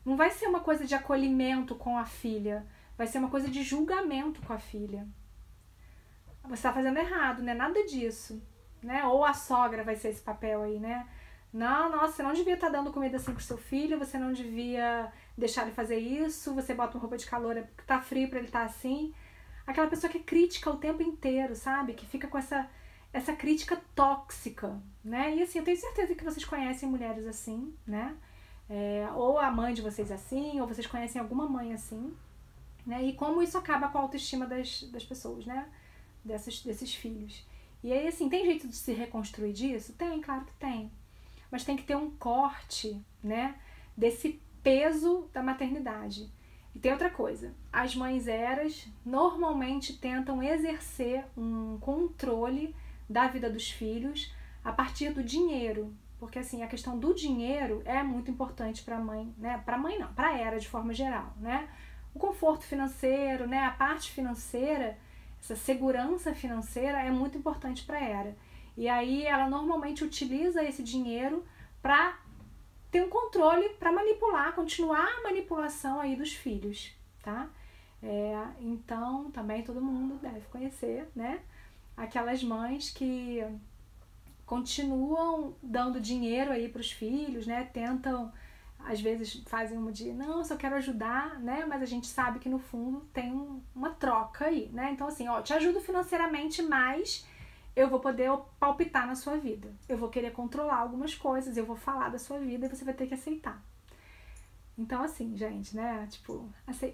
não vai ser uma coisa de acolhimento com a filha, vai ser uma coisa de julgamento com a filha. Você tá fazendo errado, né? Nada disso, né? Ou a sogra vai ser esse papel aí, né? Não, nossa, você não devia estar dando comida assim pro seu filho, você não devia deixar ele fazer isso, você bota uma roupa de calor porque tá frio pra ele estar assim. Aquela pessoa que critica o tempo inteiro, sabe? Que fica com essa crítica tóxica, né? E assim, eu tenho certeza que vocês conhecem mulheres assim, né? Ou a mãe de vocês assim, ou vocês conhecem alguma mãe assim, né? E como isso acaba com a autoestima das pessoas, né? Desses filhos. E aí, assim, tem jeito de se reconstruir disso? Tem, claro que tem. Mas tem que ter um corte, né? Desse peso da maternidade. E tem outra coisa. As mães Heras normalmente tentam exercer um controle da vida dos filhos a partir do dinheiro. Porque, assim, a questão do dinheiro é muito importante para a mãe, né? Para a mãe não, para a Hera de forma geral, né? O conforto financeiro, né? A parte financeira, essa segurança financeira é muito importante para a Hera. E aí ela normalmente utiliza esse dinheiro para ter um controle, para manipular, continuar a manipulação aí dos filhos, tá? Então, também todo mundo deve conhecer, né? Aquelas mães que continuam dando dinheiro aí para os filhos, né? Tentam, às vezes fazem uma de, não, só quero ajudar, né? Mas a gente sabe que no fundo tem uma troca aí, né? Então assim, ó, te ajudo financeiramente, mas eu vou poder palpitar na sua vida. Eu vou querer controlar algumas coisas, eu vou falar da sua vida e você vai ter que aceitar. Então assim, gente, né? Tipo,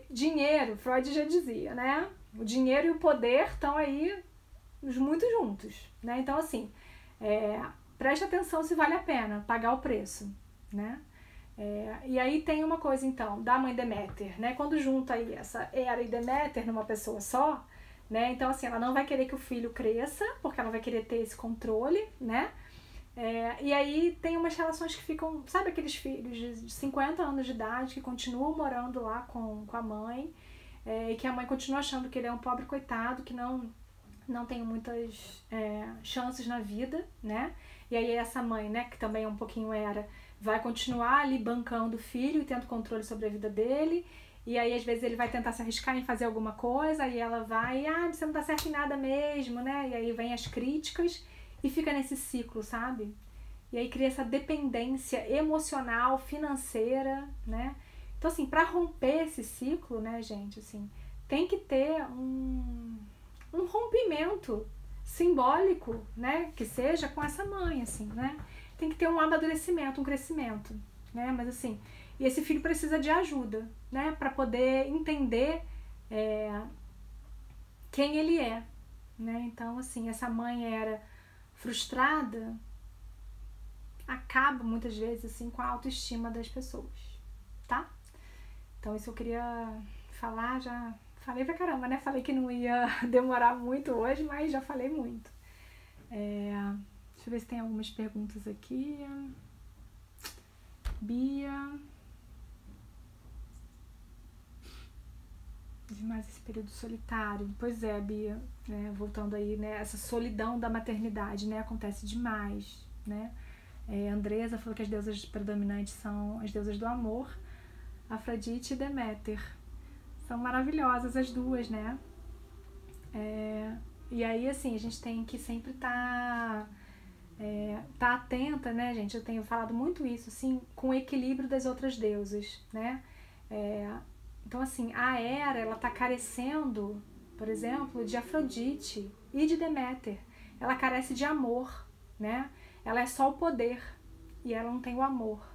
dinheiro, Freud já dizia, né? O dinheiro e o poder estão aí muito juntos, né? Então assim, preste atenção se vale a pena pagar o preço, né? E aí tem uma coisa, então, da mãe Deméter, né? Quando junta aí essa Hera e Deméter numa pessoa só, né? Então, assim, ela não vai querer que o filho cresça, porque ela vai querer ter esse controle, né? E aí tem umas relações que ficam, sabe aqueles filhos de 50 anos de idade que continuam morando lá com a mãe, e que a mãe continua achando que ele é um pobre coitado, que não tem muitas chances na vida, né? E aí essa mãe, né, que também é um pouquinho Hera, vai continuar ali bancando o filho e tendo controle sobre a vida dele, e aí às vezes ele vai tentar se arriscar em fazer alguma coisa, e ela vai, você não tá certo em nada mesmo, né? E aí vem as críticas e fica nesse ciclo, sabe? E aí cria essa dependência emocional, financeira, né? Então assim, pra romper esse ciclo, né, gente, assim, tem que ter um rompimento simbólico, né, que seja com essa mãe, assim, né? Tem que ter um amadurecimento, um crescimento, né? Mas assim, e esse filho precisa de ajuda, né? Para poder entender quem ele é, né? Então, assim, essa mãe era frustrada, acaba muitas vezes assim com a autoestima das pessoas, tá? Então isso eu queria falar, já falei pra caramba, né? Falei que não ia demorar muito hoje, mas já falei muito. Deixa eu ver se tem algumas perguntas aqui. Bia. Demais esse período solitário. Pois é, Bia, né? Voltando aí, né? Essa solidão da maternidade, né? Acontece demais, né? Andresa falou que as deusas predominantes são as deusas do amor, Afrodite e Deméter. São maravilhosas as duas, né? E aí, assim, a gente tem que sempre tá atenta, né, gente? Eu tenho falado muito isso, assim, com o equilíbrio das outras deusas, né? Então, assim, a Hera, ela tá carecendo, por exemplo, de Afrodite e de Deméter. Ela carece de amor, né? Ela é só o poder e ela não tem o amor.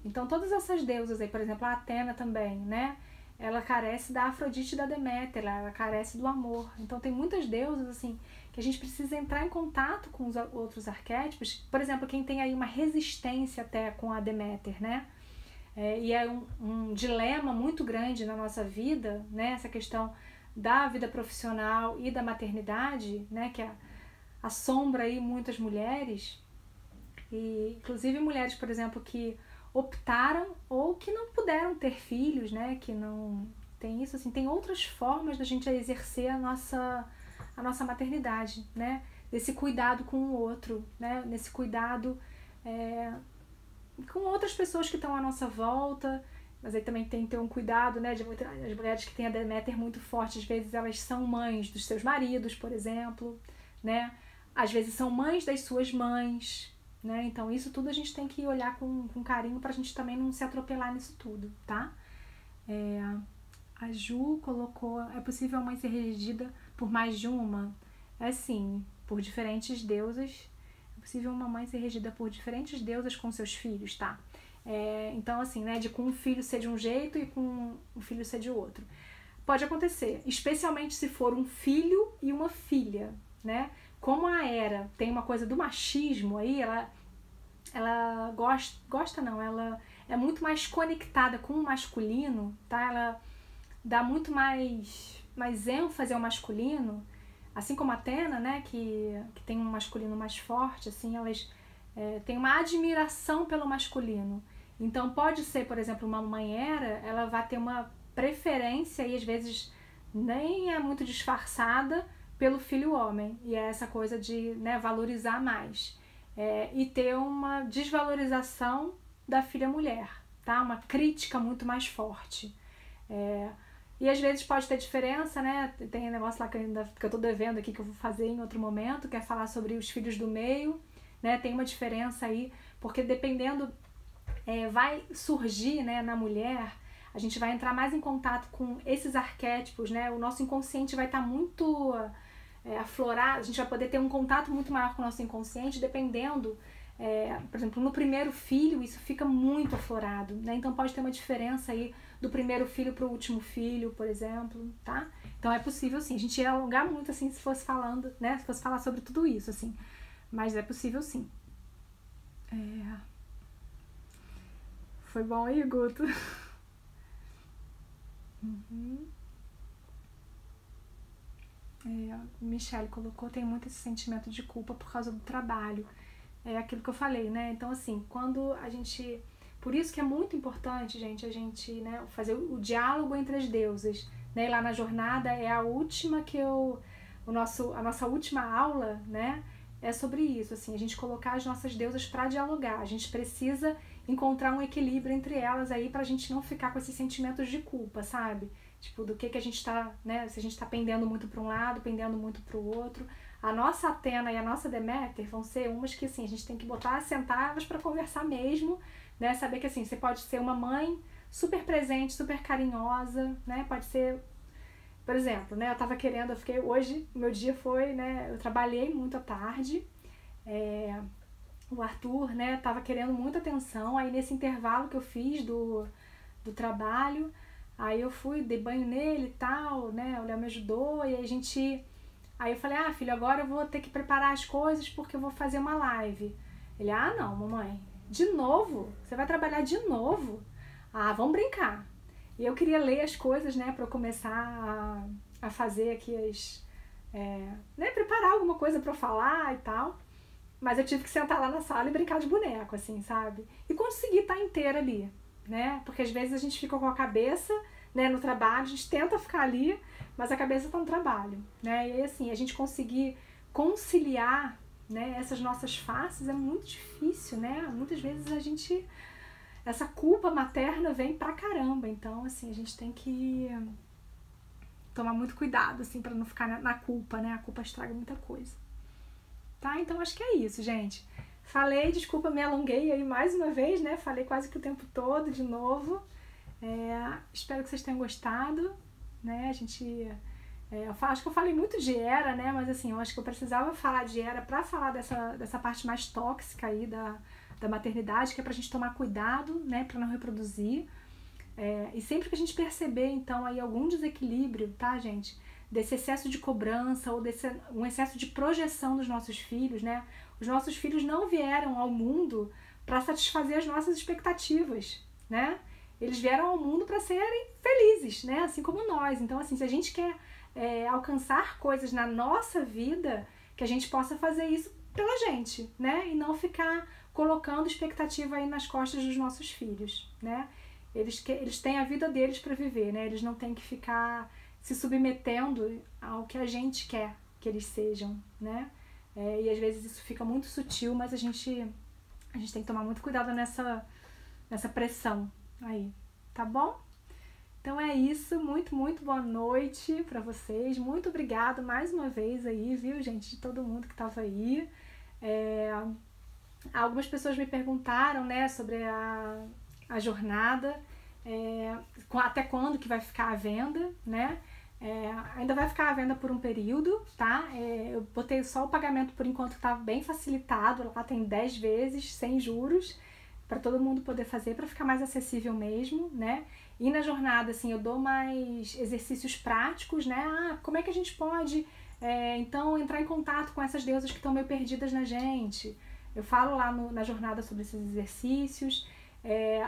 Então, todas essas deusas aí, por exemplo, a Atena também, né? Ela carece da Afrodite e da Deméter, ela carece do amor. Então, tem muitas deusas, assim, que a gente precisa entrar em contato com os outros arquétipos. Por exemplo, quem tem aí uma resistência até com a Deméter, né? E é um dilema muito grande na nossa vida, né? Essa questão da vida profissional e da maternidade, né? Que assombra aí muitas mulheres, e inclusive mulheres, por exemplo, que optaram ou que não puderam ter filhos, né? Que não tem isso, assim, tem outras formas da gente exercer a nossa maternidade, né? Desse cuidado com o outro, né? Nesse cuidado com outras pessoas que estão à nossa volta. Mas aí também tem que ter um cuidado, né? As mulheres que têm a Deméter muito forte, às vezes elas são mães dos seus maridos, por exemplo, né? Às vezes são mães das suas mães, né? Então isso tudo a gente tem que olhar com carinho pra gente também não se atropelar nisso tudo, tá? A Ju colocou, é possível a mãe ser regida por mais de uma? É sim, por diferentes deusas. É possível uma mãe ser regida por diferentes deusas com seus filhos, tá? Então, assim, né, de com um filho ser de um jeito e com um filho ser de outro. Pode acontecer, especialmente se for um filho e uma filha, né? Como a Hera tem uma coisa do machismo aí, ela gosta não, ela é muito mais conectada com o masculino, tá? Ela dá muito mais ênfase ao masculino, assim como a Atena, né, que tem um masculino mais forte, assim, elas têm uma admiração pelo masculino. Então pode ser, por exemplo, uma mãe Hera, ela vai ter uma preferência e às vezes nem é muito disfarçada pelo filho homem, e é essa coisa de, né, valorizar mais, e ter uma desvalorização da filha mulher, tá? Uma crítica muito mais forte. E às vezes pode ter diferença, né? Tem um negócio lá que eu tô devendo aqui, que eu vou fazer em outro momento, que é falar sobre os filhos do meio, né? Tem uma diferença aí, porque dependendo, vai surgir, né, na mulher, a gente vai entrar mais em contato com esses arquétipos, né? O nosso inconsciente vai estar muito aflorado, a gente vai poder ter um contato muito maior com o nosso inconsciente, dependendo, por exemplo, no primeiro filho isso fica muito aflorado, né? Então pode ter uma diferença aí do primeiro filho para o último filho, por exemplo, tá? Então é possível sim, a gente ia alongar muito assim se fosse falando, né? Se fosse falar sobre tudo isso, assim, mas é possível sim. Foi bom aí, Guto? Michelle colocou, tem muito esse sentimento de culpa por causa do trabalho. É aquilo que eu falei, né? Então, assim, quando a gente... Por isso que é muito importante, gente, a gente, né, fazer o diálogo entre as deusas, né? E lá na jornada é a última que a nossa última aula, né? É sobre isso, assim, a gente colocar as nossas deusas para dialogar. A gente precisa encontrar um equilíbrio entre elas aí pra gente não ficar com esses sentimentos de culpa, sabe? Tipo, do que a gente tá, né? Se a gente tá pendendo muito para um lado, pendendo muito para o outro. A nossa Atena e a nossa Deméter vão ser umas que, assim, a gente tem que sentar elas para conversar mesmo, né? Saber que, assim, você pode ser uma mãe super presente, super carinhosa, né? Pode ser, por exemplo, né? Hoje, meu dia foi, né? Eu trabalhei muito à tarde, o Arthur, né? Tava querendo muita atenção, aí nesse intervalo que eu fiz do trabalho, aí eu fui, dei banho nele e tal, né? O Léo me ajudou, e a gente Aí eu falei, ah, filho, agora eu vou ter que preparar as coisas porque eu vou fazer uma live. Ele, ah, não, mamãe, de novo? Você vai trabalhar de novo? Ah, vamos brincar. E eu queria ler as coisas, né, pra eu começar a fazer aqui né, preparar alguma coisa pra eu falar e tal. Mas eu tive que sentar lá na sala e brincar de boneco, assim, sabe? E consegui estar inteira ali, né? Porque às vezes a gente fica com a cabeça, né, no trabalho, a gente tenta ficar ali, mas a cabeça tá no trabalho, né? E aí, assim, a gente conseguir conciliar, né, essas nossas faces é muito difícil, né? Muitas vezes a gente... Essa culpa materna vem pra caramba, então, assim, a gente tem que tomar muito cuidado, assim, pra não ficar na culpa, né? A culpa estraga muita coisa. Tá? Então acho que é isso, gente. Falei, desculpa, me alonguei aí mais uma vez, né? Falei quase que o tempo todo de novo. Espero que vocês tenham gostado, né? Acho que eu falei muito de Hera, né? Mas assim, eu acho que eu precisava falar de Hera pra falar dessa parte mais tóxica aí da maternidade, que é pra gente tomar cuidado, né? Pra não reproduzir. E sempre que a gente perceber, então, aí algum desequilíbrio, tá, gente? Desse excesso de cobrança ou um excesso de projeção dos nossos filhos, né? Os nossos filhos não vieram ao mundo para satisfazer as nossas expectativas, né? Eles vieram ao mundo para serem felizes, né? Assim como nós. Então, assim, se a gente quer alcançar coisas na nossa vida, que a gente possa fazer isso pela gente, né? E não ficar colocando expectativa aí nas costas dos nossos filhos, né? Eles têm a vida deles para viver, né? Eles não têm que ficar se submetendo ao que a gente quer que eles sejam, né? E às vezes isso fica muito sutil, mas a gente tem que tomar muito cuidado nessa pressão aí, tá bom? Então é isso, muito, muito boa noite pra vocês, muito obrigado mais uma vez aí, viu, gente, de todo mundo que tava aí. Algumas pessoas me perguntaram, né, sobre a jornada, até quando que vai ficar à venda, né? Ainda vai ficar à venda por um período, tá? Eu botei só o pagamento por enquanto, que tá bem facilitado, lá tem 10 vezes, sem juros, para todo mundo poder fazer, para ficar mais acessível mesmo, né? E na jornada, assim, eu dou mais exercícios práticos, né? Como é que a gente pode, então, entrar em contato com essas deusas que estão meio perdidas na gente? Eu falo lá na jornada sobre esses exercícios.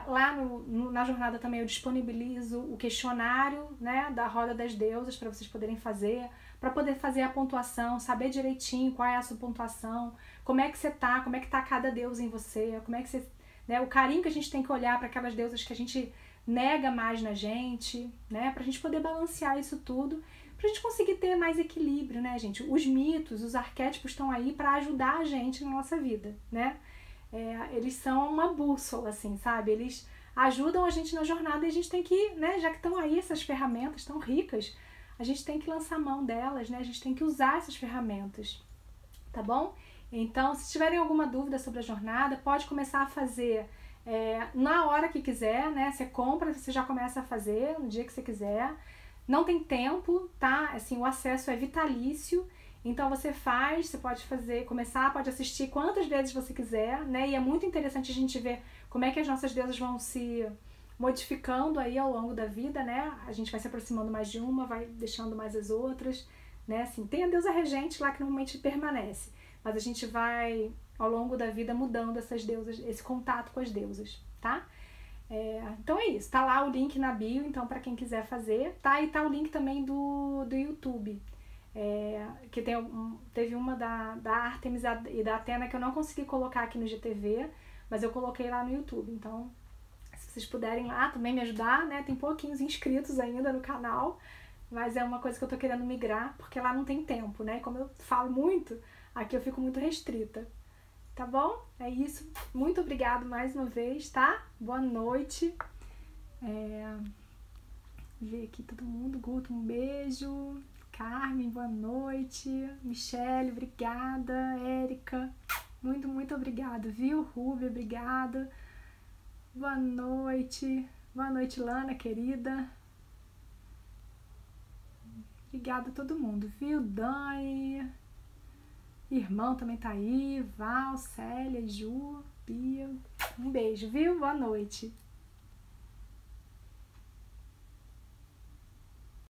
Lá na jornada também eu disponibilizo o questionário, né, da Roda das Deusas para vocês poderem fazer, para poder fazer a pontuação, saber direitinho qual é a sua pontuação, como é que você tá, como é que tá cada deusa em você, como é que você, né, o carinho que a gente tem que olhar para aquelas deusas que a gente nega mais na gente, né, pra gente poder balancear isso tudo, pra gente conseguir ter mais equilíbrio, né, gente? Os mitos, os arquétipos estão aí para ajudar a gente na nossa vida, né? Eles são uma bússola, assim, sabe? Eles ajudam a gente na jornada e a gente tem que, né, já que estão aí essas ferramentas tão ricas, a gente tem que lançar mão delas, né? A gente tem que usar essas ferramentas, tá bom? Então, se tiverem alguma dúvida sobre a jornada, pode começar a fazer na hora que quiser, né? Você compra, você já começa a fazer no dia que você quiser. Não tem tempo, tá? Assim, o acesso é vitalício. Então você pode começar, pode assistir quantas vezes você quiser, né? E é muito interessante a gente ver como é que as nossas deusas vão se modificando aí ao longo da vida, né? A gente vai se aproximando mais de uma, vai deixando mais as outras, né? Assim, tem a deusa regente lá que normalmente permanece, mas a gente vai ao longo da vida mudando essas deusas, esse contato com as deusas, tá? Então é isso, tá lá o link na bio, então para quem quiser fazer, tá? E tá o link também do YouTube. Que teve uma da Artemis e da Athena que eu não consegui colocar aqui no GTV, mas eu coloquei lá no YouTube. Então, se vocês puderem lá também me ajudar, né? Tem pouquinhos inscritos ainda no canal, mas é uma coisa que eu tô querendo migrar, porque lá não tem tempo, né? Como eu falo muito, aqui eu fico muito restrita. Tá bom? É isso. Muito obrigado mais uma vez, tá? Boa noite. Ver aqui todo mundo. Guto, um beijo. Carmen, boa noite. Michele, obrigada. Érica, muito, muito obrigada, viu? Rúbia, obrigada. Boa noite. Boa noite, Lana, querida. Obrigada a todo mundo, viu? Dani. Irmão também tá aí. Val, Célia, Ju, Bia. Um beijo, viu? Boa noite.